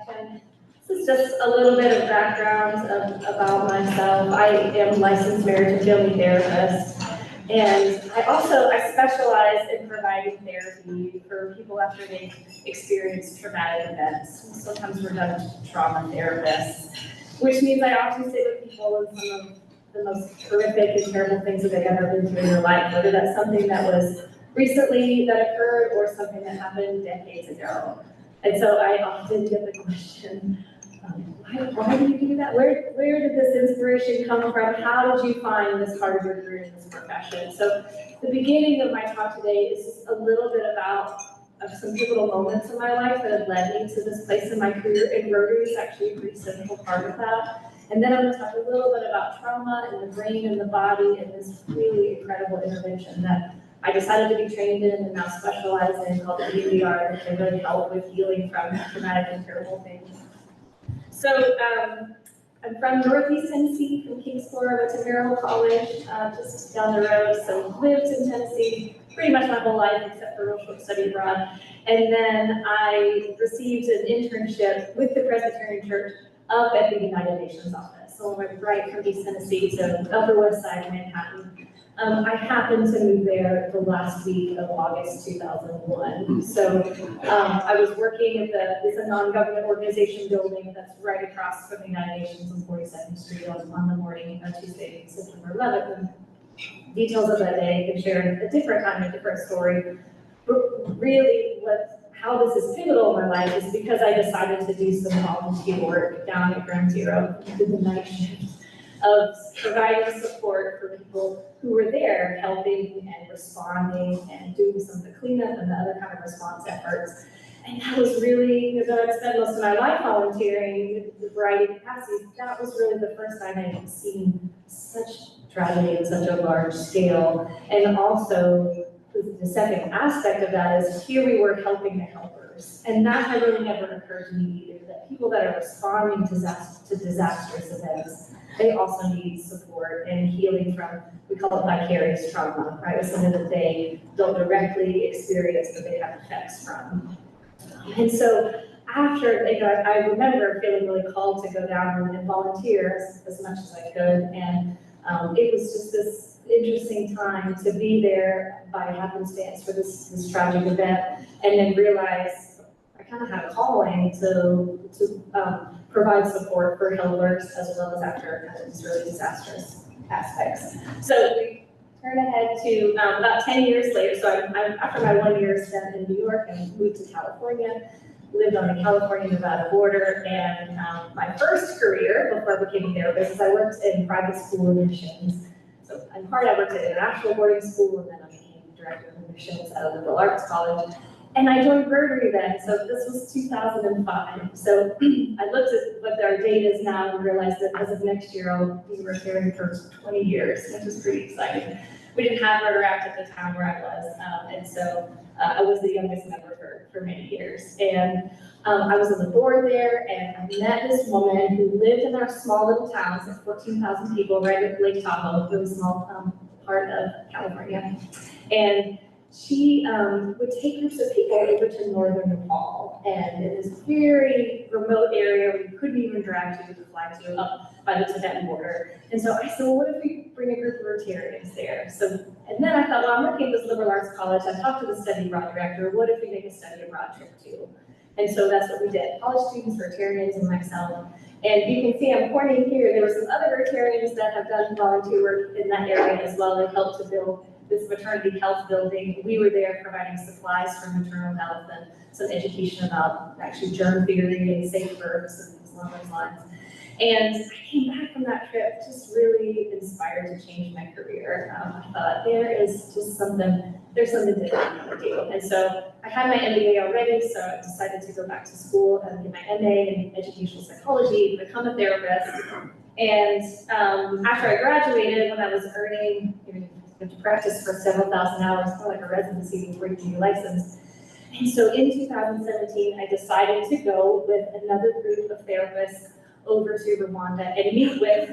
introduction. This is just a little bit of background about myself. I am a licensed marriage and family therapist, and I specialize in providing therapy for people after they've experienced traumatic events. Sometimes we're done trauma therapists, which means I often sit with people in some of the most horrific and terrible things that they've ever been through in their life, whether that's something that was recently that occurred or something that happened decades ago. And so I often get the question, why do you do that? Where did this inspiration come from? How did you find this part of your career in this profession? So the beginning of my talk today is just a little bit about some pivotal moments in my life that have led me to this place in my career, and Rotary is actually a pretty central part of that. And then I'm going to talk a little bit about trauma and the brain and the body and this really incredible intervention that I decided to be trained in and now specialize in, called the EMDR, that can really help with healing from traumatic and terrible things. So I'm from Northeast Tennessee, from Kingsport. I went to Merrill College, just down the road. So lived in Tennessee pretty much my whole life, except for a real short study abroad. And then I received an internship with the Presbyterian Church up at the United Nations office. So I went right from East Tennessee to Upper West Side, Manhattan. I happened to move there the last week of August 2001. So I was working at it's a non-government organization building that's right across from the United Nations on 42nd Street on the morning of Tuesday, September 11th. And details of that day I can share at a different time, a different story. But really, how this is pivotal in my life is because I decided to do some volunteer work down at Ground Zero, did the night shift of providing support for people who were there, helping and responding and doing some of the cleanup and the other kind of response efforts. And that was really, though I'd spent most of my life volunteering with a variety of capacities, that was really the first time I had seen such tragedy at such a large scale. And also, the second aspect of that is here we were helping the helpers. And that had really never occurred to me either, that people that are responding to disastrous events, they also need support and healing from, we call it vicarious trauma, right? It's something that they don't directly experience, but they have effects from. And so after, I remember feeling really called to go down and volunteer as much as I could. And it was just this interesting time to be there by happenstance for this tragic event, and then realize I kind of had a calling to provide support for helpers as well as after kind of these really disastrous aspects. So we turn ahead to about 10 years later. So I'm after my 1 year spent in New York, and moved to California, lived on the California-Nevada border, and my first career before I became a therapist is I worked in private school admissions. So in part I worked at an actual boarding school, and then I became director of admissions at a liberal arts college. And I joined Rotary then, so this was 2005. So I looked at what our date is now and realized that as of next year, I'll be retiring for 20 years, which is pretty exciting. We didn't have Rotary Act at the time where I was, and so I was the youngest member for many years. And I was on the board there, and I met this woman who lived in our small little town, it's like 14,000 people, right at Lake Tahoe, really small part of California. And she would take groups of people over to northern Nepal, and in this very remote area where you couldn't even drive to fly to, up by the Tibetan border. And so I said, well, what if we bring a group of Rotarians there? So, and then I thought, well, I'm working at this liberal arts college. I talked to the study abroad director. What if we make a study abroad trip too? And so that's what we did. College students, Rotarians, and myself. And you can see I'm pointing here. There were some other Rotarians that have done volunteer work in that area as well. They helped to build this maternity health building. We were there providing supplies for maternal health and some education about actually germ theory and safe births and things along those lines. And I came back from that trip just really inspired to change my career. I thought there's something different I want to do. And so I had my MBA already, so I decided to go back to school and get my MA in educational psychology, become a therapist. And after I graduated, when I was earning, you have to practice for several thousand hours, kind of like a residency before you get your license. And so in 2017, I decided to go with another group of therapists over to Rwanda and meet with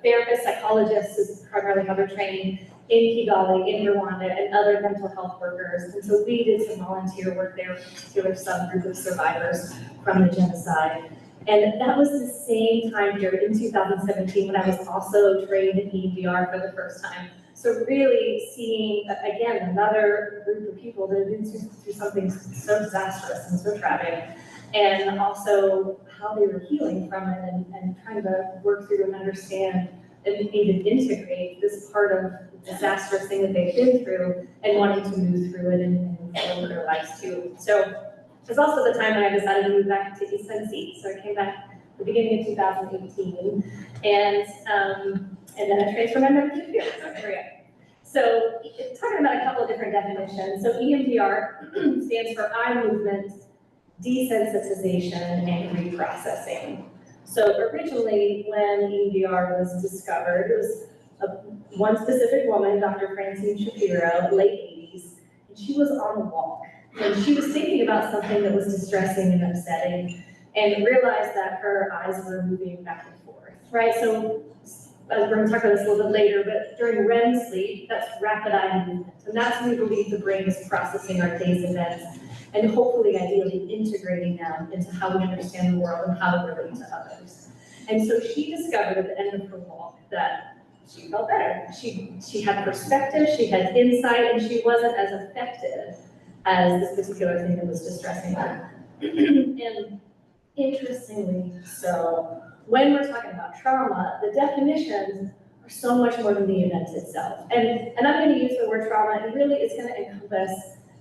therapists, psychologists, is primarily how they're trained, in Kigali, in Rwanda, and other mental health workers. And so we did some volunteer work there with a particular subgroup of survivors from the genocide. And that was the same time period in 2017 when I was also trained in EMDR for the first time. So really seeing, again, another group of people that have been through something so disastrous and so tragic, and also how they were healing from it and trying to work through and understand and even integrate this part of the disastrous thing that they've been through and wanting to move through it and move forward their lives too. So it was also the time when I decided to move back to East Tennessee. So I came back at the beginning of 2018, and then I transferred my membership here. So here we go. So talking about a couple of different definitions. So EMDR stands for eye movement desensitization and reprocessing. So originally, when EMDR was discovered, it was one specific woman, Dr. Francine Shapiro, late 80s, and she was on a walk. And she was thinking about something that was distressing and upsetting, and realized that her eyes were moving back and forth, right? So we're going to talk about this a little bit later, but during REM sleep, that's rapid eye movement. And that's when we believe the brain is processing our day's events and hopefully, ideally, integrating them into how we understand the world and how we relate to others. And so she discovered at the end of her walk that she felt better. She had perspective, she had insight, and she wasn't as affected as this particular thing that was distressing her. And interestingly so, when we're talking about trauma, the definitions are so much more than the event itself. And I'm going to use the word trauma, and really it's going to encompass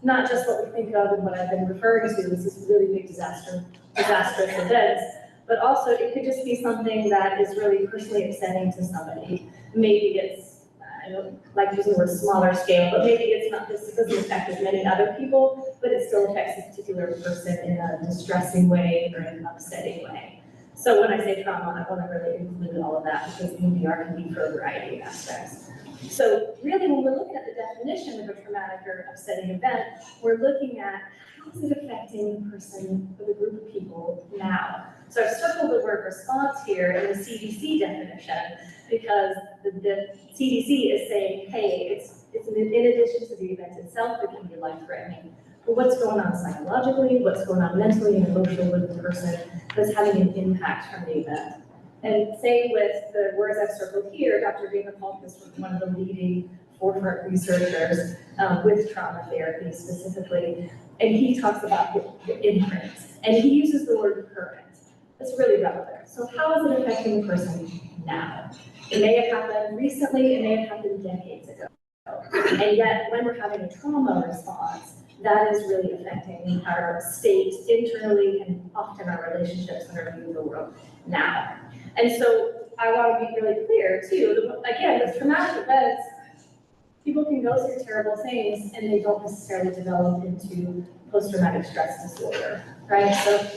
not just what we think of and what I've been referring to as this really big disastrous events, but also it could just be something that is really personally upsetting to somebody. Maybe it's, I don't like using the word smaller scale, but maybe it's not, this doesn't affect as many other people, but it still affects a particular person in a distressing way or an upsetting way. So when I say trauma, I want to really include all of that because EMDR can be for a variety of aspects. So really, when we're looking at the definition of a traumatic or upsetting event, we're looking at how is it affecting the person or the group of people now. So I've circled the word response here in the CDC definition because the CDC is saying, hey, it's in addition to the event itself, it can be life-threatening. But what's going on psychologically, what's going on mentally and emotionally with the person that's having an impact from the event. And same with the words I've circled here, Dr. Dana Palkus was one of the leading forefront researchers with trauma therapy specifically, and he talks about the imprint, and he uses the word current. That's really relevant. So how is it affecting the person now? It may have happened recently, it may have happened decades ago, and yet when we're having a trauma response, that is really affecting our state internally and often our relationships and our view of the world now. And so I want to be really clear too, again, with traumatic events, people can go through terrible things and they don't necessarily develop into post-traumatic stress disorder, right? So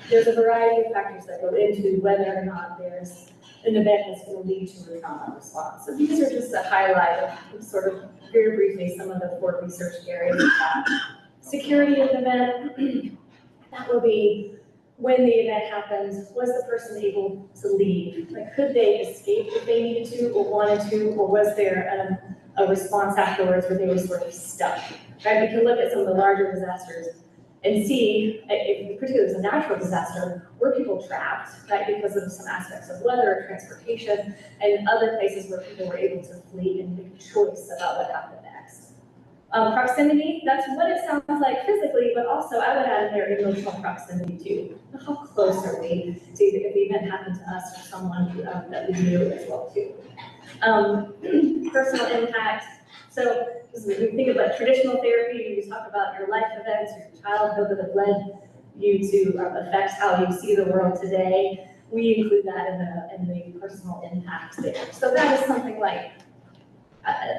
there's a variety of factors that go into whether or not there's an event that's going to lead to a trauma response. So these are just a highlight of sort of very briefly some of the 4 research areas of that. Security of the event, that will be when the event happens, was the person able to leave? Like, could they escape if they needed to or wanted to, or was there a response afterwards where they were sort of stuck, right? We can look at some of the larger disasters and see, if particularly it's a natural disaster, were people trapped, right, because of some aspects of weather or transportation, and other places where people were able to flee and make a choice about what happened next. Proximity, that's what it sounds like physically, but also I would add in there emotional proximity too. How close are we to if the event happened to us or someone that we knew as well too. Personal impact. So when you think about traditional therapy, you talk about your life events, your childhood that have led you to affect how you see the world today. We include that in the personal impact there. So that is something like,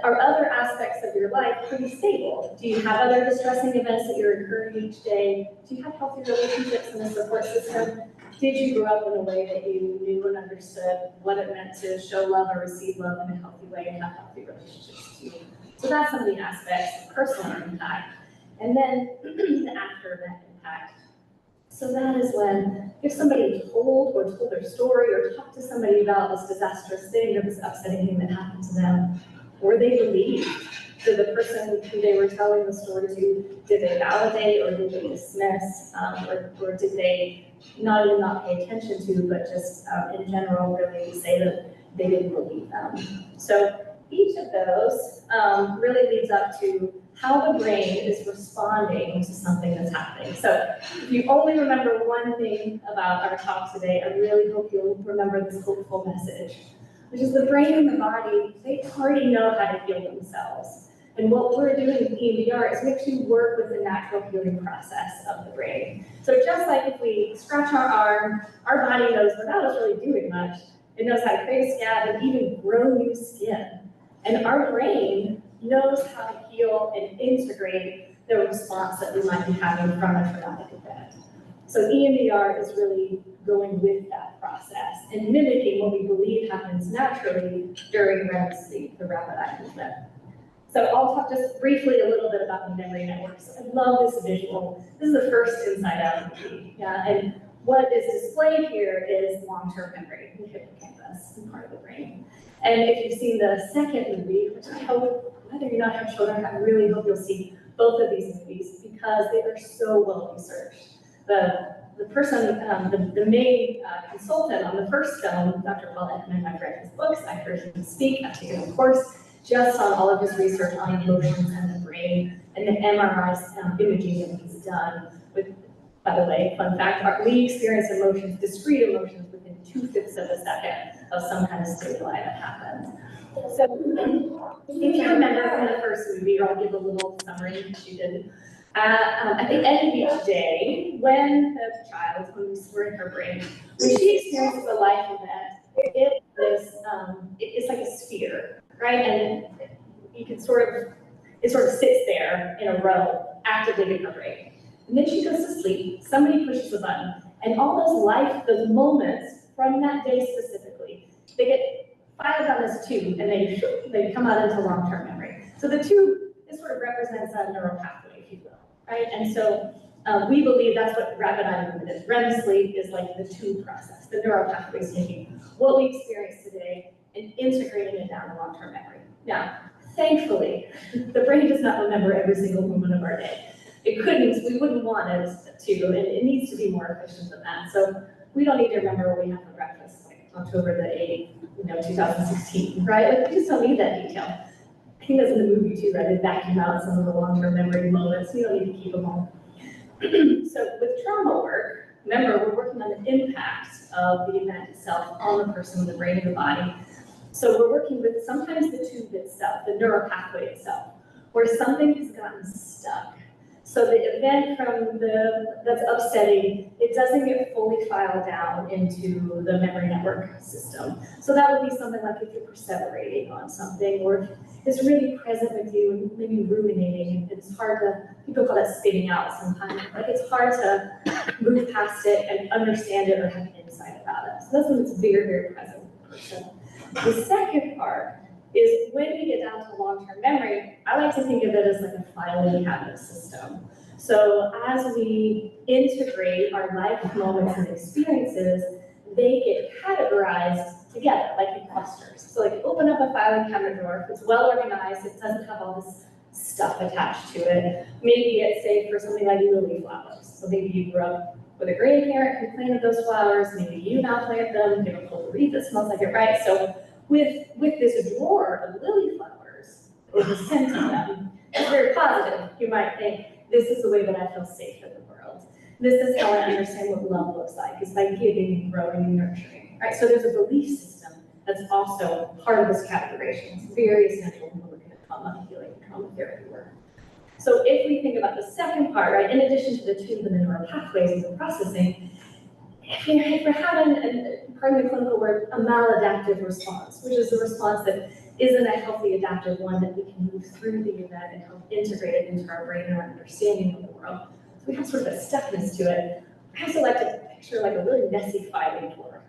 are other aspects of your life pretty stable? Do you have other distressing events that you're incurring each day? Do you have healthy relationships in the support system? Did you grow up in a way that you knew and understood what it meant to show love or receive love in a healthy way and have healthy relationships too? So that's some of the aspects of personal impact. And then the after event impact. So that is when, if somebody told their story or talked to somebody about this disastrous thing or this upsetting thing that happened to them, Were they believed? Did the person who they were telling the story to, did they validate or did they dismiss? Or did they not even not pay attention to, but just in general really say that they didn't believe them? So each of those really leads up to how the brain is responding to something that's happening. So if you only remember one thing about our talk today, I really hope you'll remember this hopeful message, which is the brain and the body, they already know how to heal themselves. And what we're doing with EMDR is we actually work with the natural healing process of the brain. So just like if we scratch our arm, our body knows without us really doing much, it knows how to create a scab and even grow new skin. And our brain knows how to heal and integrate the response that we might be having from a traumatic event. So EMDR is really going with that process and mimicking what we believe happens naturally during REM sleep, the rapid eye movement. So I'll talk just briefly a little bit about the memory networks. I love this visual. This is the first inside out movie. Yeah, and what is displayed here is long-term memory, the hippocampus, part of the brain. And if you've seen the second movie, which I hope, whether you not have children, I really hope you'll see both of these movies because they are so well researched. The person, the main consultant on the first film, Dr. Paul Ekman, I've read his books, I've heard him speak, I've taken a course just on all of his research on emotions and the brain and the MRI imaging that he's done with, by the way, fun fact, we experience emotions, discrete emotions, within 2/5 of a second of some kind of stimuli that happens. So if you remember from the first movie, or I'll give a little summary because you didn't, at the end of each day, when the child, when we were in her brain, when she experiences a life event, it's like a sphere, right? And you can it sort of sits there in a row, activating her brain. And then she goes to sleep, somebody pushes a button, and all those moments from that day specifically, they get filed on this tube, and they come out into long-term memory. So the tube, it sort of represents a neural pathway, if you will, right? And so we believe that's what rapid eye movement is. REM sleep is like the tube process, the neural pathways taking what we experience today and integrating it down to long-term memory. Now, thankfully, the brain does not remember every single moment of our day. It couldn't, we wouldn't want it to, and it needs to be more efficient than that. So we don't need to remember what we had for breakfast, like October the 8th, 2016, right? Like, we just don't need that detail. I think that's in the movie too, right? They vacuum out some of the long-term memory moments. We don't need to keep them all. So with trauma work, remember, we're working on the impact of the event itself on the person, the brain, and the body. So we're working with sometimes the tube itself, the neural pathway itself, where something has gotten stuck. So the event that's upsetting, it doesn't get fully filed down into the memory network system. So that would be something like if you're perseverating on something, or if it's really present with you and maybe ruminating, and it's hard to, people call that spinning out sometimes. Like it's hard to move past it and understand it or have insight about it. So that's when it's very, very present with the person. The second part is when we get down to long-term memory, I like to think of it as like a filing cabinet system. So as we integrate our life moments and experiences, they get categorized together, like in clusters. So like open up a filing cabinet drawer, if it's well organized, it doesn't have all this stuff attached to it. Maybe it's safe for something like lily flowers. So maybe you grew up with a grandparent who planted those flowers, maybe you now plant them, give a cool wreath that smells like it, right? So with this drawer of lily flowers, or the scent of them, it's very positive. You might think, this is the way that I feel safe in the world. This is how I understand what love looks like, is by giving, growing, and nurturing, right? So there's a belief system that's also part of this categorization. It's very essential when we're looking at trauma healing, trauma therapy work. So if we think about the second part, right, in addition to the tube and the neural pathways and the processing, if we're having, pardon the clinical word, a maladaptive response, which is a response that isn't a healthy adaptive one that we can move through the event and help integrate it into our brain and our understanding of the world. So we have sort of a stuckness to it. I also like to picture like a really messy filing drawer.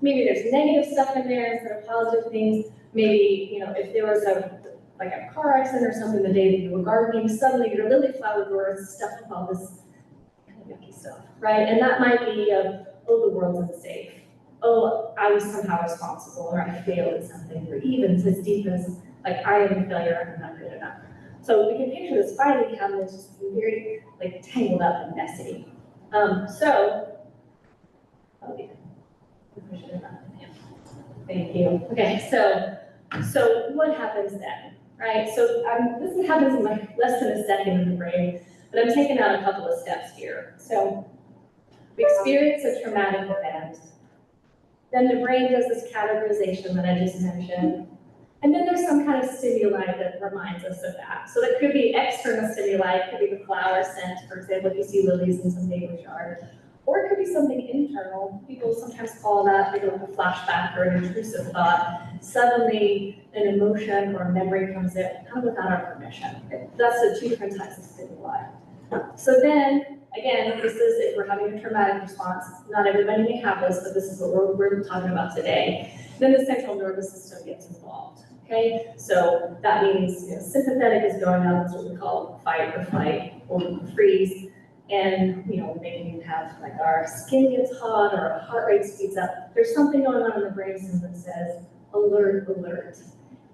Maybe there's negative stuff in there instead of positive things. Maybe, if there was a car accident or something the day that you were gardening, suddenly your lily flower drawer is stuffed with all this kind of yucky stuff, right? And that might be oh, the world's unsafe. Oh, I was somehow responsible, or I failed at something, or even as deep as Like, I am a failure, I'm not good enough. So we can picture this filing cabinet as just very like tangled up and messy. Oh, yeah. Thank you. Okay, so what happens then, right? So this happens in like less than a second in the brain, but I'm taking out a couple of steps here. So we experience a traumatic event. Then the brain does this categorization that I just mentioned. And then there's some kind of stimuli that reminds us of that. So that could be external stimuli, it could be the flower scent, for example, if you see lilies in some neighbor's yard. Or it could be something internal. People sometimes call that like a flashback or an intrusive thought. Suddenly an emotion or a memory comes in, kind of without our permission. That's the two different types of stimuli. So then, again, this is if we're having a traumatic response. Not everybody may have this, but this is what we're talking about today. Then the central nervous system gets involved. Okay, so that means sympathetic is going on. That's what we call fight or flight or freeze. And making you have like our skin gets hot or our heart rate speeds up. There's something going on in the brainstem that says alert, alert.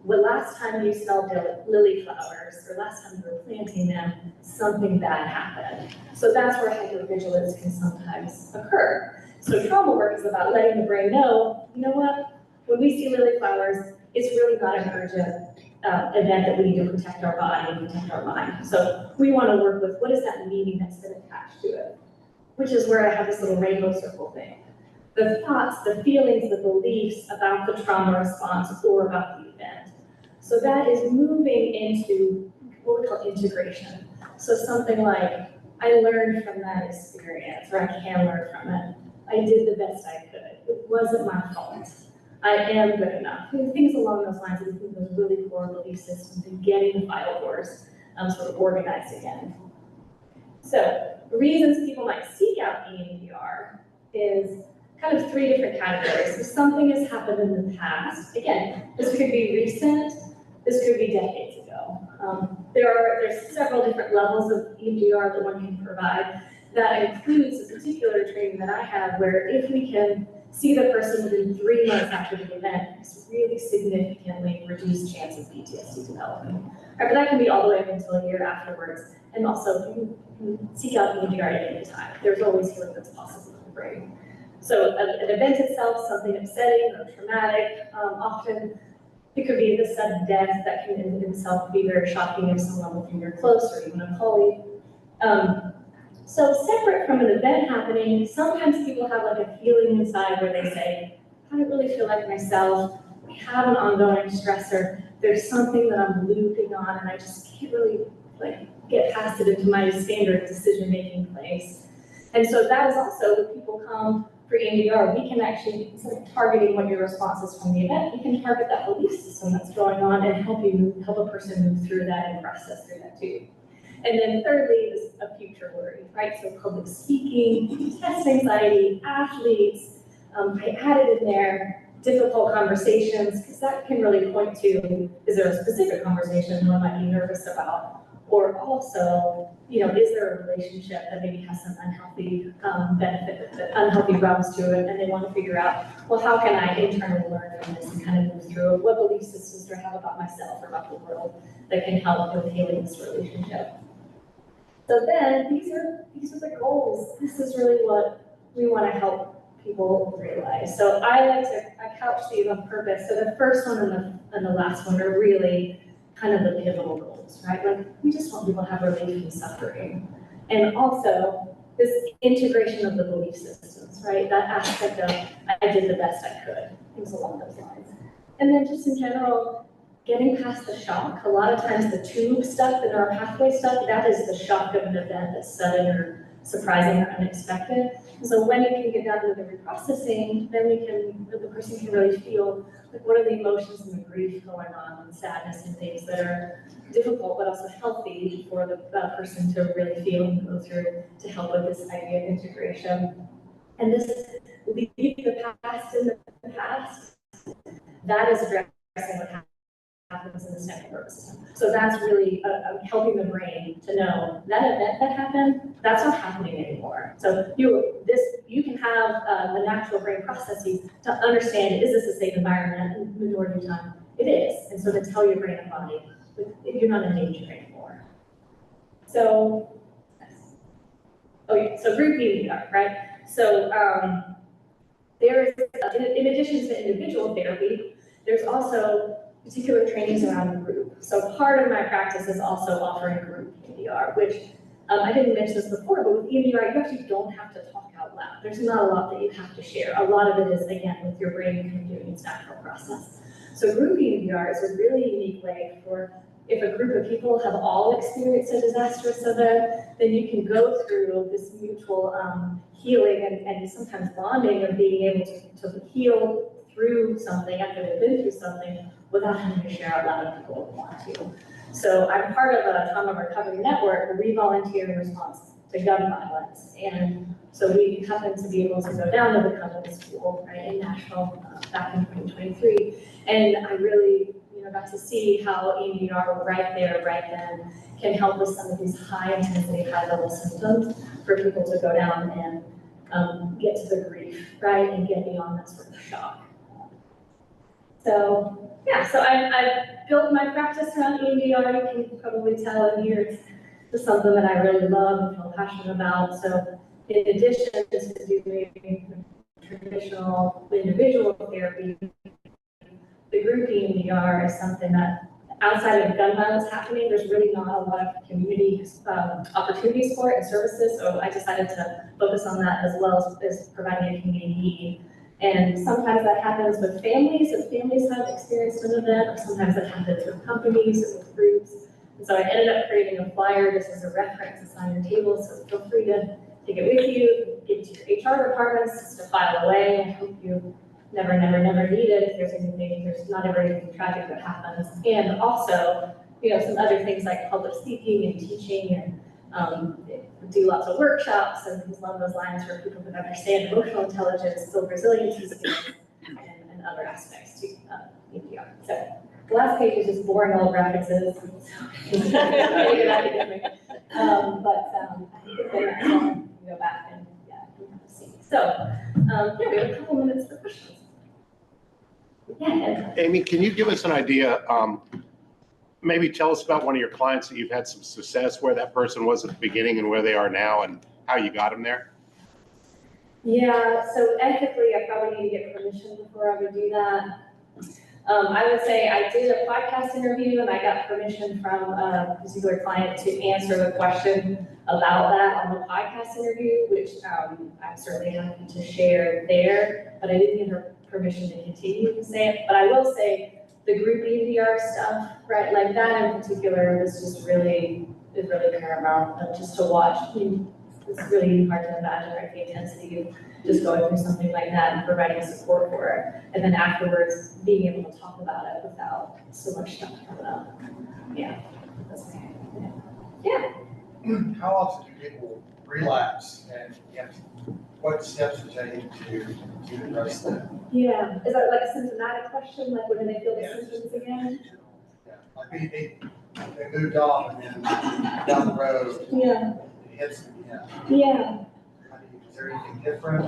Well, last time you smelled lily flowers or last time you were planting them, something bad happened. So that's where hypervigilance can sometimes occur. So trauma work is about letting the brain know, you know what, when we see lily flowers, it's really not an urgent event that we need to protect our body and protect our mind. So we want to work with what is that meaning that's been attached to it, which is where I have this little rainbow circle thing. The thoughts, the feelings, the beliefs about the trauma response or about the event. So that is moving into what we call integration. So something like, I learned from that experience, or I can learn from it. I did the best I could. It wasn't my fault. I am good enough. Things along those lines, of those really core belief systems and getting the vital force sort of organized again. So the reasons people might seek out EMDR is kind of three different categories. So something has happened in the past. Again, this could be recent, this could be decades ago. There's several different levels of EMDR that one can provide. That includes a particular training that I have where if we can see the person within 3 months after the event, it's really significantly reduced chance of PTSD development. But that can be all the way up until a year afterwards. And also, you can seek out EMDR at any time. There's always healing that's possible in the brain. So an event itself, something upsetting or traumatic, often it could be the sudden death that can in itself be very shocking if someone within your close or even a colleague. So separate from an event happening, sometimes people have like a feeling inside where they say, I don't really feel like myself. We have an ongoing stressor. There's something that I'm looping on and I just can't really get past it into my standard decision-making place. And so that is also when people come for EMDR, we can actually, instead of targeting what your response is from the event, we can target that belief system that's going on and help a person move through that and process through that too. And then thirdly is a future worry, right? So public speaking, test anxiety, athletes, I added in there difficult conversations, because that can really point to, is there a specific conversation one might be nervous about? Or also, is there a relationship that maybe has some unhealthy benefit, unhealthy realms to it, and they want to figure out, well, how can I internally learn from this and kind of move through it? What belief systems do I have about myself or about the world that can help with healing this relationship? So then, these are the goals. This is really what we want to help people realize. So I couch these on purpose. So the first one and the last one are really kind of the pivotal goals, right? Like, we just want people to have relief from suffering. And also, this integration of the belief systems, right? That aspect of, I did the best I could, things along those lines. And then just in general, getting past the shock. A lot of times the tube stuff, the neural pathway stuff, that is the shock of an event that's sudden or surprising or unexpected. So when you can get down to the reprocessing, then the person can really feel like what are the emotions and the grief going on and sadness and things that are difficult but also healthy for the person to really feel and go through to help with this idea of integration. And this leave the past in the past, that is addressing what happens in the central nervous system. So that's really helping the brain to know that event that happened, that's not happening anymore. So you can have the natural brain processes to understand, is this a safe environment? And the majority of the time, it is. And so then tell your brain and body, you're not in danger anymore. So, oh yeah, so group EMDR, right? So there is, in addition to individual therapy, there's also particular trainings around group. So part of my practice is also offering group EMDR, which I didn't mention this before, but with EMDR, you actually don't have to talk out loud. There's not a lot that you have to share. A lot of it is, again, with your brain kind of doing its natural process. So group EMDR is a really unique way for, if a group of people have all experienced a disastrous event, then you can go through this mutual healing and sometimes bonding of being able to heal through something after they've been through something without having to share out loud if people don't want to. So I'm part of a trauma recovery network where we volunteer in response to gun violence. And so we happened to be able to go down to the Cumberland School, right, in Nashville back in 2023. And I really, got to see how EMDR right there, right then, can help with some of these high intensity, high level symptoms for people to go down and get to the grief, right, and get beyond that sort of shock. So yeah, so I've built my practice around EMDR. You can probably tell in here it's something that I really love and feel passionate about. So in addition to doing traditional individual therapy, the group EMDR is something that outside of gun violence happening, there's really not a lot of community opportunities for it and services. So I decided to focus on that as well as providing a community need. And sometimes that happens with families, if families have experienced an event, or sometimes that happens with companies or with groups. And so I ended up creating a flyer just as a reference. It's on your table, so feel free to take it with you, give it to your HR departments to file away. I hope you never need it. If there's anything, there's not ever anything tragic that happens. And also, some other things like public speaking and teaching and do lots of workshops and things along those lines where people can understand emotional intelligence, build resiliency skills, and other aspects to EMDR. So the last page is just boring old references. But I think it's very nice to go back and see. So we have a couple minutes for questions. Yeah. Amy, can you give us an idea? Maybe tell us about one of your clients that you've had some success, where that person was at the beginning and where they are now and how you got them there. Yeah, so ethically, I probably need to get permission before I would do that. I would say I did a podcast interview and I got permission from a particular client to answer the question about that on the podcast interview, which I'm certainly happy to share there, but I didn't get her permission to continue to say it. But I will say the group EMDR stuff, right, like that in particular was just really paramount, just to watch. It's really hard to imagine, right, the intensity of just going through something like that and providing support for it. And then afterwards, being able to talk about it without so much stuff coming up. Yeah, that's okay. Yeah. How often do people relapse, and what steps are taken to address that? Yeah, is that like a symptomatic question? Like when they feel the symptoms again? Yeah, like they moved off and then down the road. Yeah. It hits them again. Yeah. Is there anything different?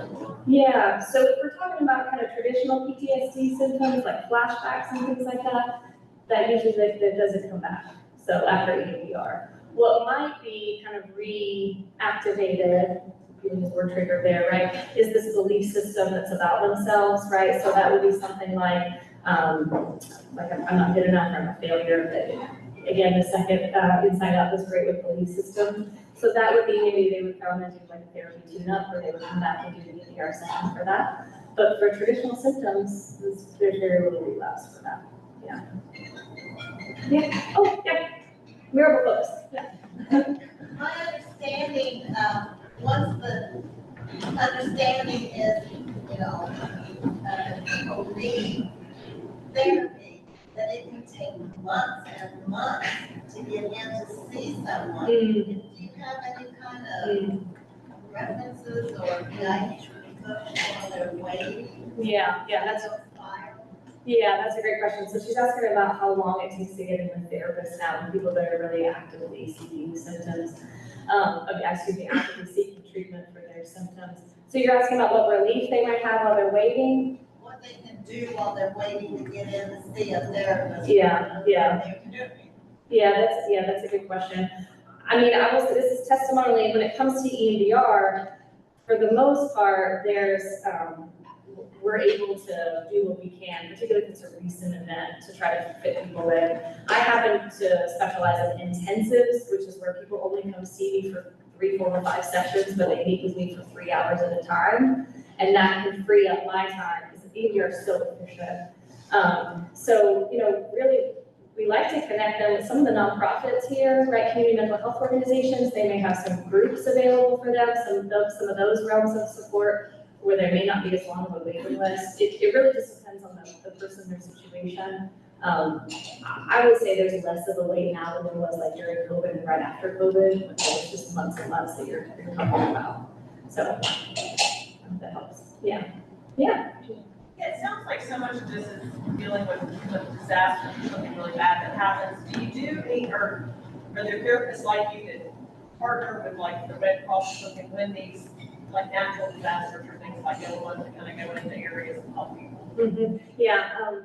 Yeah, so if we're talking about kind of traditional PTSD symptoms like flashbacks and things like that, that usually that doesn't come back. So after EMDR. What might be kind of reactivated, using this word trigger there, right, is this belief system that's about themselves, right? So that would be something like I'm not good enough, I'm a failure. But again, the second Inside Out was great with belief system. So that would be maybe they would come and do like a therapy tune-up, or they would come back and do the EMDR session for that. But for traditional symptoms, there's very little relapse for that. Yeah. Yeah. Oh, yeah. Miracle books. Yeah. My understanding, once the understanding is, people need therapy, that it can take months and months to get in to see someone. Do you have any kind of references or guidance on their way? Yeah, that's a great question. So she's asking about how long it takes to get in with therapists now, and people that are really actively seeking symptoms, actively seeking treatment for their symptoms. So you're asking about what relief they might have while they're waiting? What they can do while they're waiting to get in to see a therapist? Yeah. Yeah, that's a good question. I mean, I will say this is testimonially, when it comes to EMDR, for the most part, we're able to do what we can, particularly if it's a recent event, to try to fit people in. I happen to specialize in intensives, which is where people only come see me for 3, 4, or 5 sessions, but they meet with me for 3 hours at a time. And that can free up my time, because EMDR is so efficient. So, really, we like to connect them with some of the nonprofits here, right? Community mental health organizations, they may have some groups available for them, some of those realms of support where there may not be as long of a waiting list. It really just depends on the person, their situation. I would say there's less of a wait now than there was like during COVID and right after COVID, when it was just months and months that you're talking about. So, I hope that helps. Yeah. Yeah, it sounds like so much of this is dealing with disaster, something really bad that happens. Do you do any, or are there therapists like you that partner with like the Red Cross or something when these like natural disasters or things like that, ones that kind of go into areas and help people? Mm-hmm. Yeah,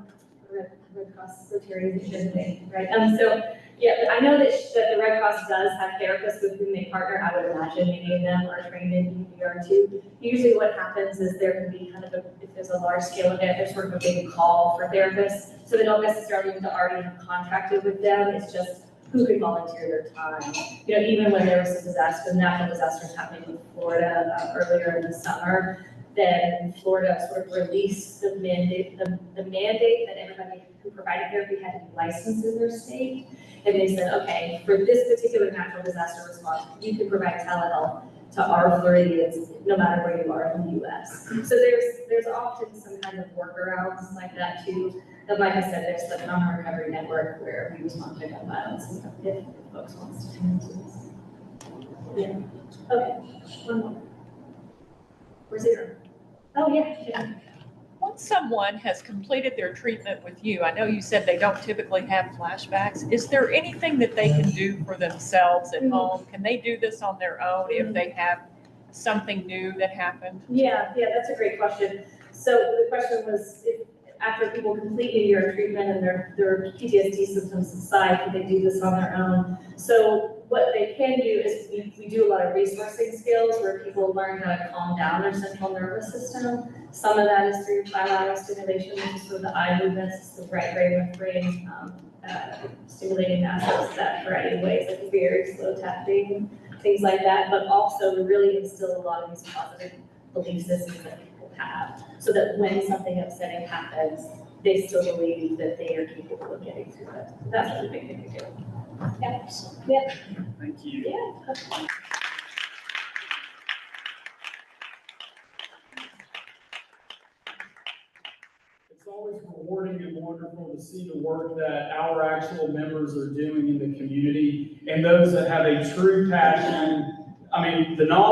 Red Cross Rotary is a good thing, right? So, yeah, I know that the Red Cross does have therapists with whom they partner. I would imagine many of them are trained in EMDR too. Usually what happens is there can be kind of if there's a large scale event, there's sort of a big call for therapists. So they don't necessarily need to already have contracted with them. It's just who can volunteer their time. Even when there was some natural disasters happening in Florida earlier in the summer, then Florida sort of released the mandate that everybody who provided therapy had to be licensed in their state. And they said, okay, for this particular natural disaster response, you can provide telehealth to our Floridians, no matter where you are in the US. So there's often some kind of workarounds like that too. And like I said, there's the Trauma Recovery Network where we respond to gun violence if folks want to tune into this. Yeah. Okay. One more. Where's it? Oh, yeah. Once someone has completed their treatment with you, I know you said they don't typically have flashbacks. Is there anything that they can do for themselves at home? Can they do this on their own if they have something new that happened? Yeah, that's a great question. So the question was, if after people complete a year of treatment and their PTSD symptoms subside, can they do this on their own? So what they can do is we do a lot of resourcing skills where people learn how to calm down their central nervous system. Some of that is through bilateral stimulation, which is sort of the eye movements, the right brain, left brain, stimulating that that variety of ways, like very slow tapping, things like that, but also to really instill a lot of these positive belief systems that people have, so that when something upsetting happens, they still believe that they are capable of getting through it. That's what the big thing to do. Yeah. Thank you. Yeah. It's always rewarding and wonderful to see the work that our actual members are doing in the community and those that have a true passion. I mean, the knowledge